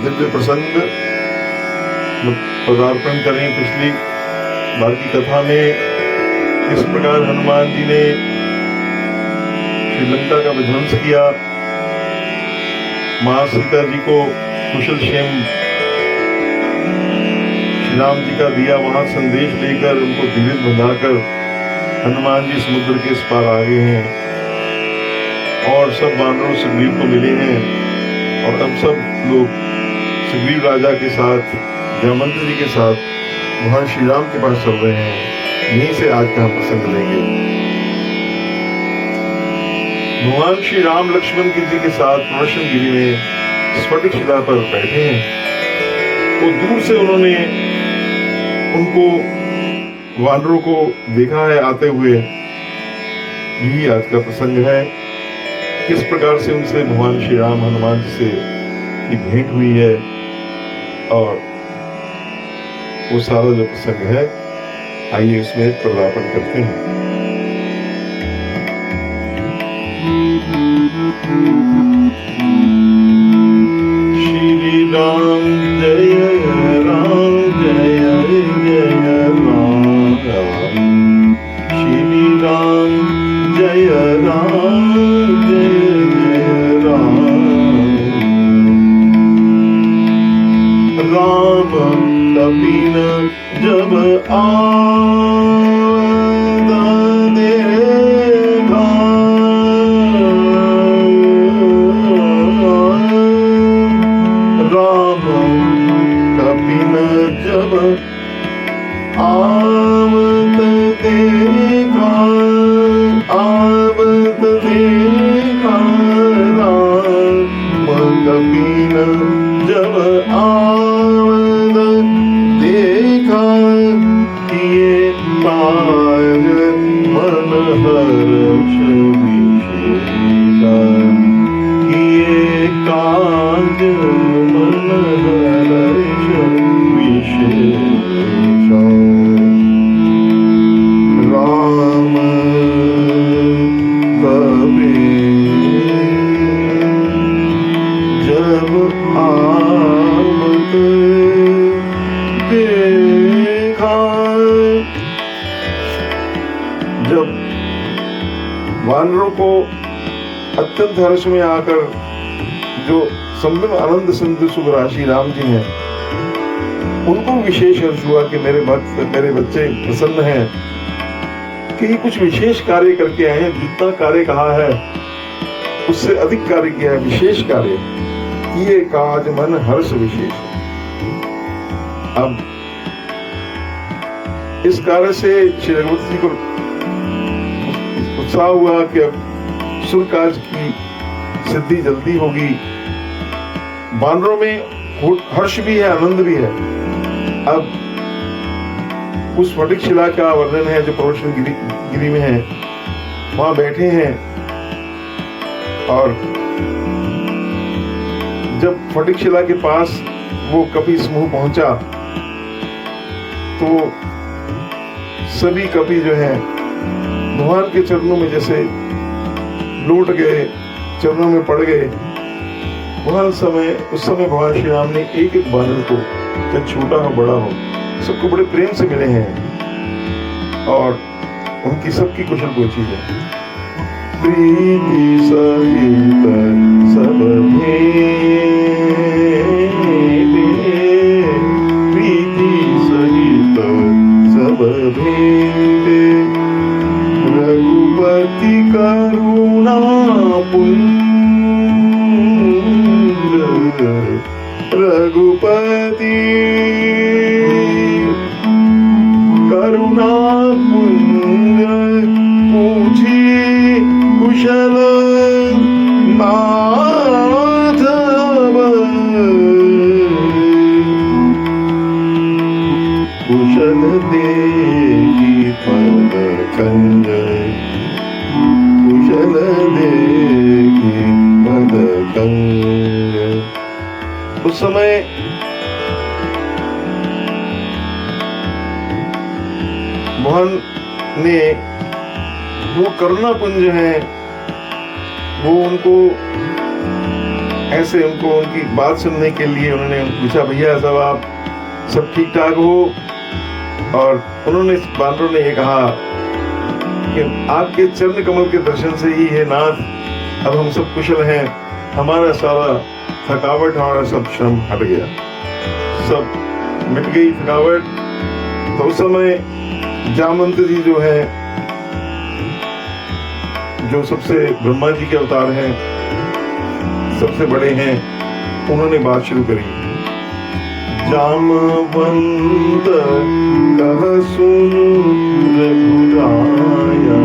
दिव्य प्रसंग पदार्पण करें। पिछली बार की कथा में किस प्रकार हनुमान जी ने श्रीलंका का विध्वंस किया, मां सीता जी को कुशल क्षेम श्री राम जी का दिया, वहां संदेश लेकर उनको दिव्य बंधाकर हनुमान जी समुद्र के इस पार आ गए हैं और सब वानरों सुग्रीव को मिले हैं और अब सब लोग सुग्रीव राजा के साथ जामवंत जी के साथ भगवान श्री राम के पास चल रहे हैं। यहीं से आज का हम प्रसंग लेंगे। भगवान श्री राम लक्ष्मण जी के साथ प्रवशनगिरी में स्फटिक शिला पर बैठे हैं। तो दूर से उन्होंने उनको वानरों को देखा है आते हुए। यही आज का प्रसंग है, किस प्रकार से उनसे भगवान श्री राम हनुमान जी से की भेंट हुई है और वो सारा जो प्रसंग है, आइए उसमें पदार्पण करते हैं। श्री राम जय राम जय जय राम, श्री राम जय राम जय जय राम। राम कपिन जब देखा, राम कपिन जब आवत देखा, आवत देखा, राम कपिन जब आवत देखा, किए काज मन हर्ष विशेषा, किए काज मन हर्ष विशेषा। राम कपि जब आवत देखा, जब वानरों को अत्यंत हर्ष में आकर जो संबित आनंद सिंधु सुख राशि राम जी हैं, उनको विशेष हर्ष हुआ कि मेरे भक्त मेरे बच्चे प्रसन्न हैं कि ये कुछ विशेष कार्य करके आए हैं। जितना कार्य कहा है उससे अधिक कार्य किया है, विशेष कार्य किए काज मन हर्ष विशेष। अब इस कार्य से श्री रघुवंश जी को उत्साह हुआ कि अब सुर काज की सिद्धि जल्दी होगी। वानरों में हर्ष भी है, आनंद भी है। अब उस स्फटिक शिला का वर्णन है जो प्रवशनगिरी में है, वहां बैठे हैं और जब स्फटिक शिला के पास वो कपि समूह पहुंचा तो सभी कपि जो हैं भगवान के चरणों में जैसे लौट गए, चरणों में पड़ गए। उस समय भगवान श्री राम ने एक एक वानर को, चाहे छोटा हो बड़ा हो, सबको बड़े प्रेम से मिले हैं और उनकी सबकी कुशल पूछी है। प्रीति सहित सब प्रीति सहित सब भेंटे, रघुपति करुणा पुण्य उस समय भगवान ने वो करुणा पुंज है, वो उनको ऐसे उनकी बात सुनने के लिए उन्होंने पूछा, भैया सब आप सब ठीक ठाक हो? और उन्होंने बानरों ने ये कहा कि आपके चरण कमल के दर्शन से ही है नाथ, अब हम सब कुशल हैं, हमारा सारा थकावट, हमारा सब श्रम हट गया, सब मिट गई थकावट। तो उस समय जामवंत जी जो है, जो सबसे ब्रह्मा जी के अवतार हैं, सबसे बड़े हैं, उन्होंने बात शुरू करी। जामवंत कह सुनु रघुराया,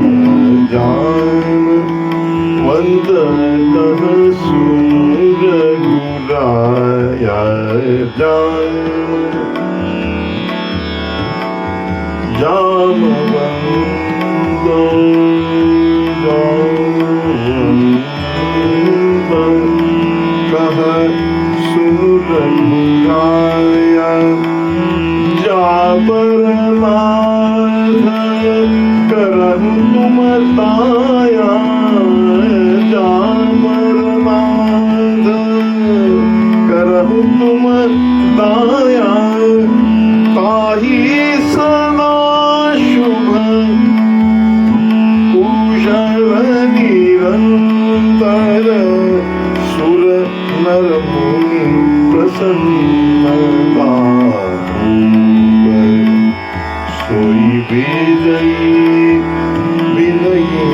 जामवंत कह सुनु रघुराया, जामवंत कह सुनु रघुराया, जाबर नाथ करहु तुम ताया, जाबर नाथ करहु तुम ताया, ताहि सदा शुभ कुशल निरंतर, सुर नर मुनि प्रसन्नता सोई विजयी विनयी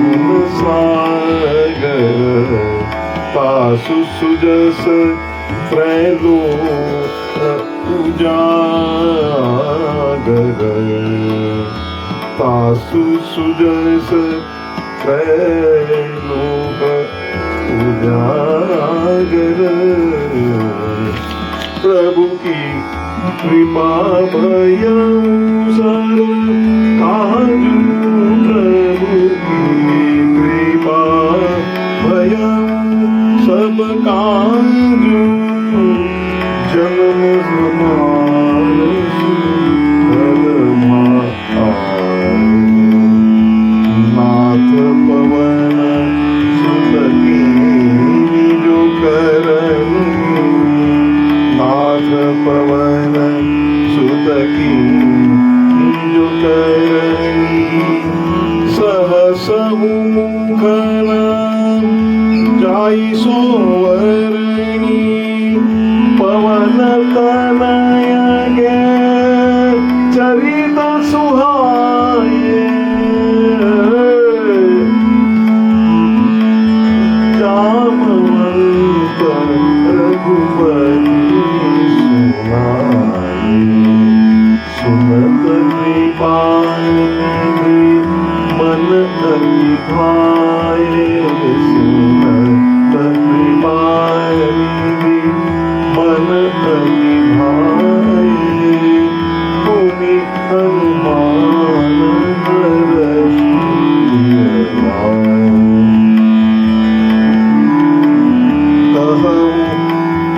गुण सागर, तासु सुजस त्रैलोक उजागर, तासु सुजस त्रैलोक उजागर, प्रभु की कृपा भयंकर काजू, प्रभु की कृपा भयं सब काजू, जन्म समान नाथ पवन सुत कीनी जो करनी, नाथ पवन सुत कीनी जो करनी, सहस मुखन जाई सोवरणी, पवन तनय गे चरित सुहाए, जामवंत रघुपति सुनाए, सुनत कृपानिधि मन अति भाए, सुनत कृपानिधि मन अति भाए, मुनि हनुमान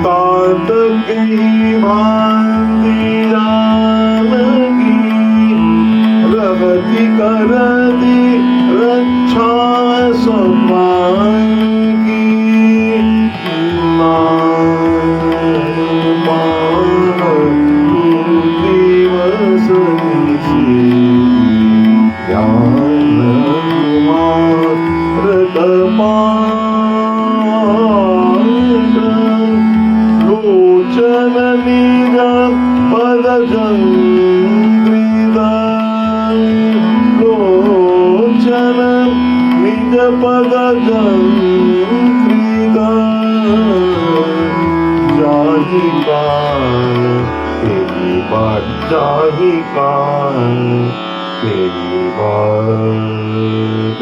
तात कही भांति जानकी, रहति करति रक्षा सम्मान की, दिवस ज्ञान कुमार लोचन निज पद जंग्रिदा, लोचन निज पद जंग्रिदा, जाहि कान तेरी बात, जाहि कान तेरी बात।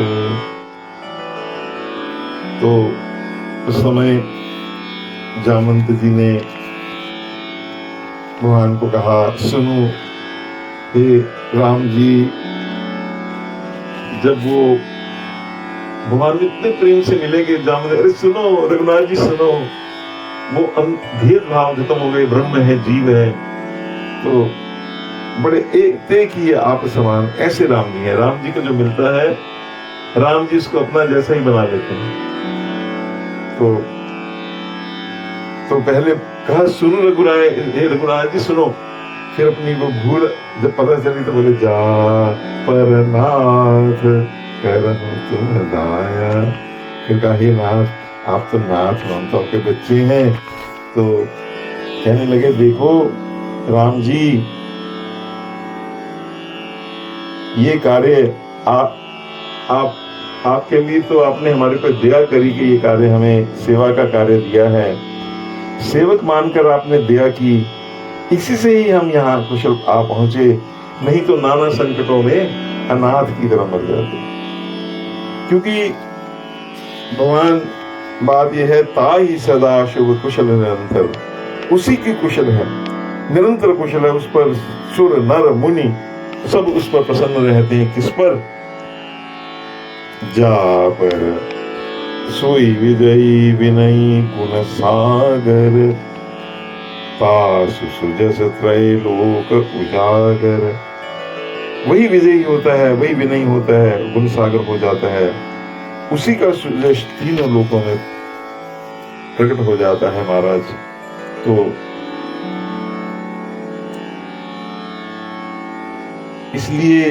तो उस समय जामवंत जी ने भगवान को कहा, सुनो हे राम जी, जब वो भगवान इतने प्रेम से मिले कि जामवंत, अरे सुनो रघुनाथ जी सुनो, वो भेदभाव खत्म हो गए, ब्रह्म है जीव है, तो बड़े एक ही है आप समान, ऐसे राम जी है। राम जी को जो मिलता है, राम जी उसको अपना जैसा ही बना लेते हैं। तो पहले कहा सुनो रघुराय, हे रघुनाथ जी सुनो, फिर अपनी वो भूल जब पता चली तो बोले जा पर नाथ करहु तुम दाया। फिर कहा हे नाथ, आप तो नाथ ममता के बच्चे हैं। तो कहने लगे देखो राम जी, ये कार्य आपके लिए तो आपने हमारे पर दया करी कि ये कार्य हमें सेवा का कार्य दिया है, सेवक मानकर आपने दया की, इसी से ही हम यहाँ कुशल आ पहुंचे, नहीं तो नाना संकटों में अनाथ की तरह मर जाते। क्योंकि भगवान बात यह है, ताई सदा शुभ कुशल निरंतर, उसी की कुशल है, निरंतर कुशल है, उस पर सुर नर मुनि सब उस पर प्रसन्न रहते हैं। किस पर? जा पर सोई विजयी विनयी गुण सागर, तासु सुजस त्रय लोक उजागर। वही विजयी होता है, वही विनयी होता है, गुण सागर हो जाता है, उसी का सुजस तीनों लोकों में प्रकट हो जाता है महाराज। तो इसलिए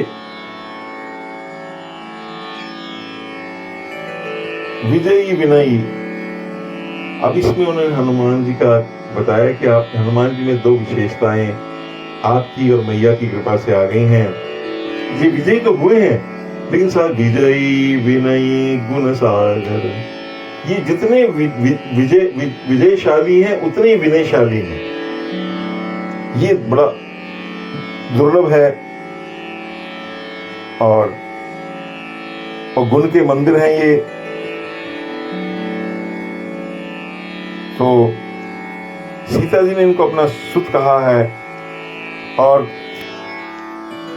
विजयी विनयी, अब इसमें उन्होंने हनुमान जी का बताया कि आप हनुमान जी में दो विशेषताएं आपकी और मैया की कृपा से आ गई हैं। ये विजयी तो हुए हैं, लेकिन साथ विजयी विनयी गुण सागर, ये जितने विजयशाली हैं उतने विनयशाली हैं। ये बड़ा दुर्लभ है। और गुण के मंदिर हैं ये। तो सीता जी ने इनको अपना सुत कहा है। और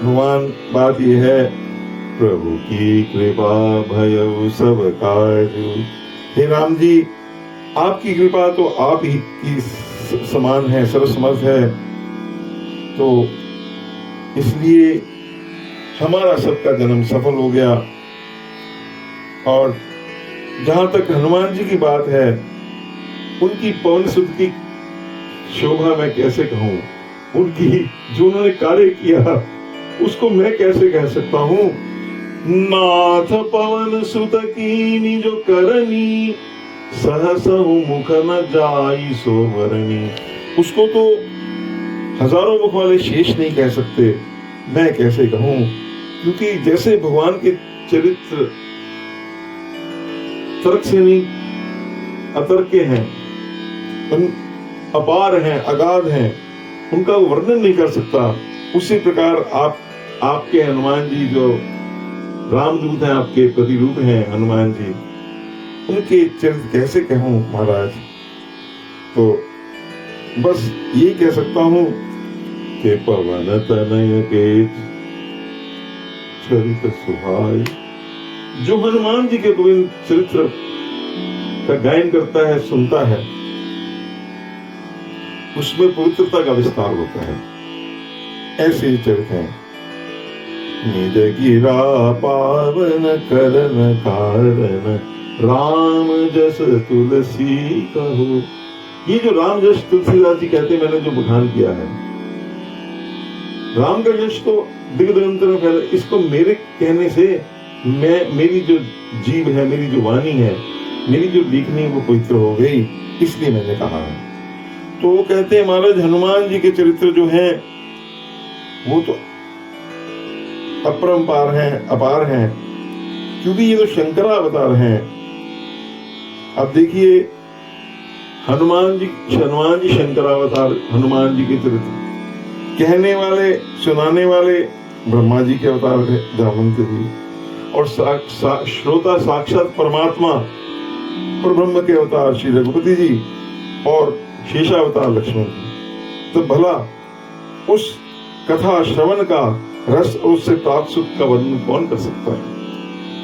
भगवान बात यह है, प्रभु की कृपा भयउ सब काजु। हे राम जी, आपकी कृपा तो आप ही की समान है, सर्वसमर्थ है। तो इसलिए हमारा सबका जन्म सफल हो गया। और जहां तक हनुमान जी की बात है, उनकी पवन सुत की शोभा मैं कैसे कहूं, उनकी जो उन्होंने कार्य किया उसको मैं कैसे कह सकता हूं। नाथ पवन सुत कीनी जो करनी, सहसहु मुख न जाई सो वरनी। उसको तो हजारों मुख वाले शेष नहीं कह सकते, मैं कैसे कहूं। क्योंकि जैसे भगवान के चरित्र तर्क से नहीं अतर्क हैं, अपार हैं, अगाध हैं, उनका वर्णन नहीं कर सकता। उसी प्रकार आपके हनुमान जी जो रामदूत हैं, आपके प्रतिरूप हैं हनुमान जी, उनके चरित्र कैसे कहूं महाराज। तो बस यही कह सकता हूं कि पवन तनय के चरित्र सुहाई। जो हनुमान जी के गोविंद चरित्र का गायन करता है, सुनता है, उसमें पवित्रता का विस्तार होता है। ऐसे ही चरित्र हैं। निज गिरा पावन करन कारण, राम जस तुलसी कहो। ये जो राम जस तुलसीदास जी कहते हैं, मैंने जो बखान किया है, राम का यश तो दिग्दंतर में फैला। इसको मेरे कहने से मेरी जो जीव है, मेरी जो वाणी है, मेरी जो लिखनी है, वो पवित्र हो गई, इसलिए मैंने कहा है। तो वो कहते हैं महाराज, हनुमान जी के चरित्र जो हैं वो तो अपरंपार हैं, अपार हैं, क्योंकि ये तो शंकरावतार हैं। अब देखिए, हनुमान जी शंकरावतार, हनुमान जी के चरित्र कहने वाले, सुनाने वाले ब्रह्मा जी के अवतार थे, जामवंत जी, और श्रोता साक्षात परमात्मा और ब्रह्म के अवतार श्री रघुपति जी और शेषावतार लक्ष्मण जी। तो भला उस कथा श्रवण का रस और उससे प्राप्त सुख का वर्णन कौन कर सकता है।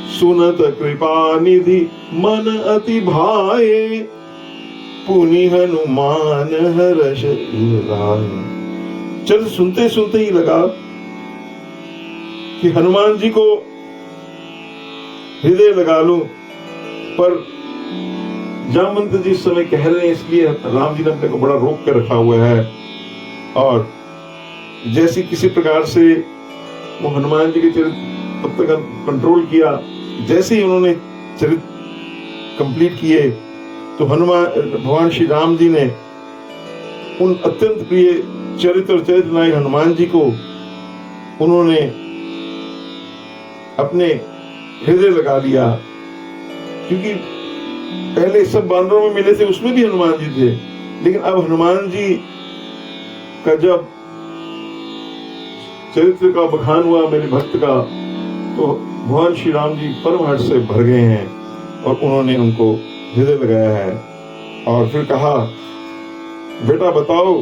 सुनत कृपा निधि मन अति भाए, पुनि हनुमान हर्ष लाए। चरित्र सुनते सुनते ही लगा कि हनुमान जी को हृदय लगा लूं, पर जामवंत जी इस समय कह रहे हैं, इसलिए राम जी ने अपने को बड़ा रोक कर रखा हुआ है। और जैसी किसी प्रकार से वो हनुमान जी के चरित्र तब तक कंट्रोल किया, जैसे ही उन्होंने चरित्र कंप्लीट किए तो भगवान श्री राम जी ने उन अत्यंत प्रिय चरित्र और चरित्र नायक हनुमान जी को उन्होंने अपने हृदय लगा लिया। क्योंकि पहले सब बानरों में मिले थे, उसमें भी हनुमान जी थे, लेकिन अब हनुमान जी का जब चरित्र का बखान हुआ मेरे भक्त का, तो भगवान श्री राम जी परम हर्ष से भर गए हैं और उन्होंने उनको हृदय लगाया है। और फिर कहा, बेटा बताओ,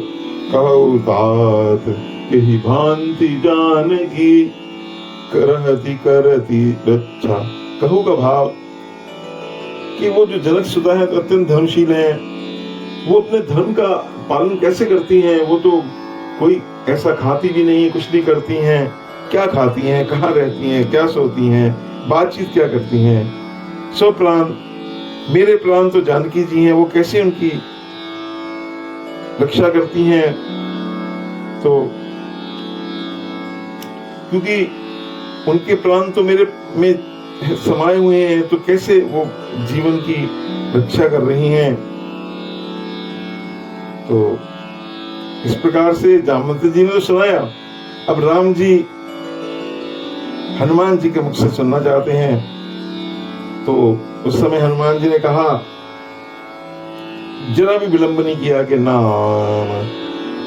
कहु तात केहि भांति जानकी, करहति करति रक्षा। कहू का भाव कि वो जो जनक सुधा है तो अत्यंत धर्मशील है, वो अपने धर्म का पालन कैसे करती हैं? वो तो कोई ऐसा खाती भी नहीं, कुछ नहीं करती हैं। क्या खाती हैं, कहाँ रहती हैं, क्या सोती हैं, बातचीत क्या करती हैं? सो प्राण, मेरे प्राण तो जानकी जी हैं, वो कैसे उनकी रक्षा करती हैं? तो क्योंकि उनके प्राण तो मेरे में समाये हुए हैं, तो कैसे वो जीवन की रक्षा कर रही हैं? तो इस प्रकार से जामवंत जी ने तो सुनाया। अब राम जी हनुमान जी के मुख से सुनना चाहते हैं। तो उस समय हनुमान जी ने कहा, जरा भी विलंब नहीं किया कि नाम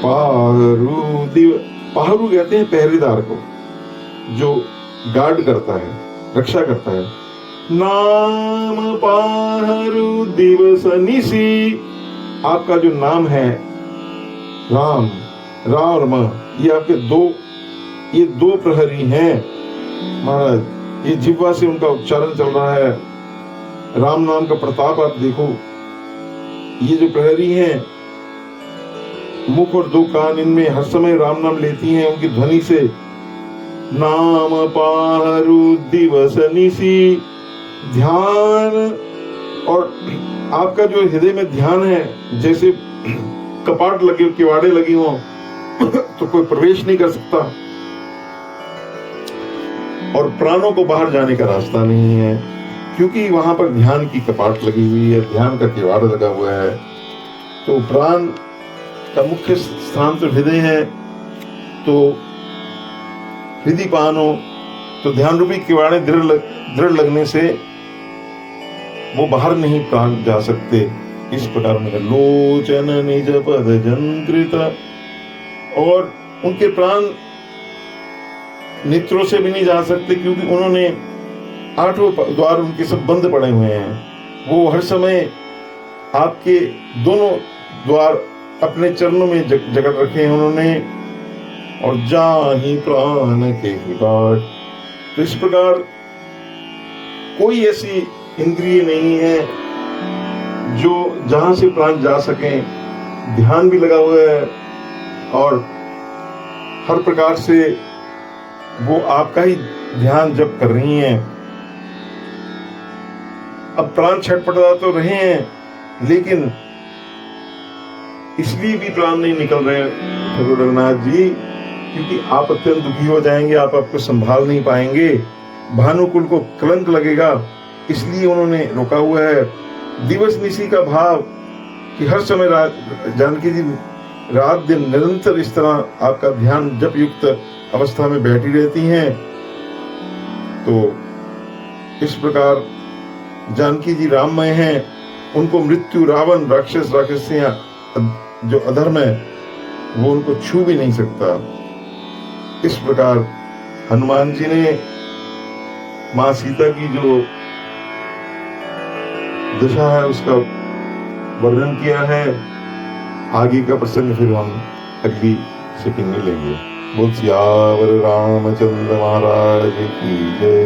पाहरू दिव। पाहरू कहते हैं पहरेदार को, जो गार्ड करता है, रक्षा करता है। नाम पाहरू दिवस निसी। आपका जो नाम है राम, रा और म, ये आपके दो प्रहरी हैं महाराज। ये जिह्वा से उनका उच्चारण चल रहा है। राम नाम का प्रताप आप देखो। ये जो प्रहरी हैं, मुख और दो कान, इनमें हर समय राम नाम लेती हैं उनकी ध्वनि से। नाम पाहरू दिवस निसी। ध्यान, और आपका जो हृदय में ध्यान है, जैसे कपाट लगे, किवाड़े लगी हो तो कोई प्रवेश नहीं कर सकता, और प्राणों को बाहर जाने का रास्ता नहीं है, क्योंकि वहां पर ध्यान की कपाट लगी हुई है, ध्यान का किवाड़ लगा हुआ है। तो प्राण का मुख्य स्थान तो हृदय है। तो हृदय पानो, तो ध्यान रूपी किवाड़े दृढ़ लगने से वो बाहर नहीं प्राण जा सकते। इस प्रकार में लोचन निज पद जंकृत, और उनके प्राण नेत्रों से भी नहीं जा सकते, क्योंकि उन्होंने 8 द्वार उनके सब बंद पड़े हुए हैं। वो हर समय आपके दोनों द्वार अपने चरणों में जकड़ रखे हैं उन्होंने। और जाहि प्राण के बाट। तो इस प्रकार कोई ऐसी इंद्रिय नहीं है जो जहां से प्राण जा सके। ध्यान भी लगा हुआ है और हर प्रकार से वो आपका ही ध्यान जप कर रही हैं। अब प्राण छटपटा तो रहे हैं, लेकिन इसलिए भी प्राण नहीं निकल रहे ठाकुर रघुनाथ जी, क्योंकि आप अत्यंत दुखी हो जाएंगे, आप आपको संभाल नहीं पाएंगे, भानुकुल को कलंक लगेगा, इसलिए उन्होंने रोका हुआ है। दिवस निशी का भाव कि हर समय जानकी जी रात दिन निरंतर इस तरह आपका ध्यान जप युक्त अवस्था में बैठी रहती हैं। तो इस प्रकार जानकी जी राममय हैं, उनको मृत्यु, रावण, राक्षस, राक्षसियां, जो अधर्म है वो उनको छू भी नहीं सकता। इस प्रकार हनुमान जी ने मां सीता की जो दशा है उसका वर्णन किया है। आगे का प्रसंग फिर हम अगली सिटिंग में लेंगे। बोल सियावर रामचंद्र महाराज की जय।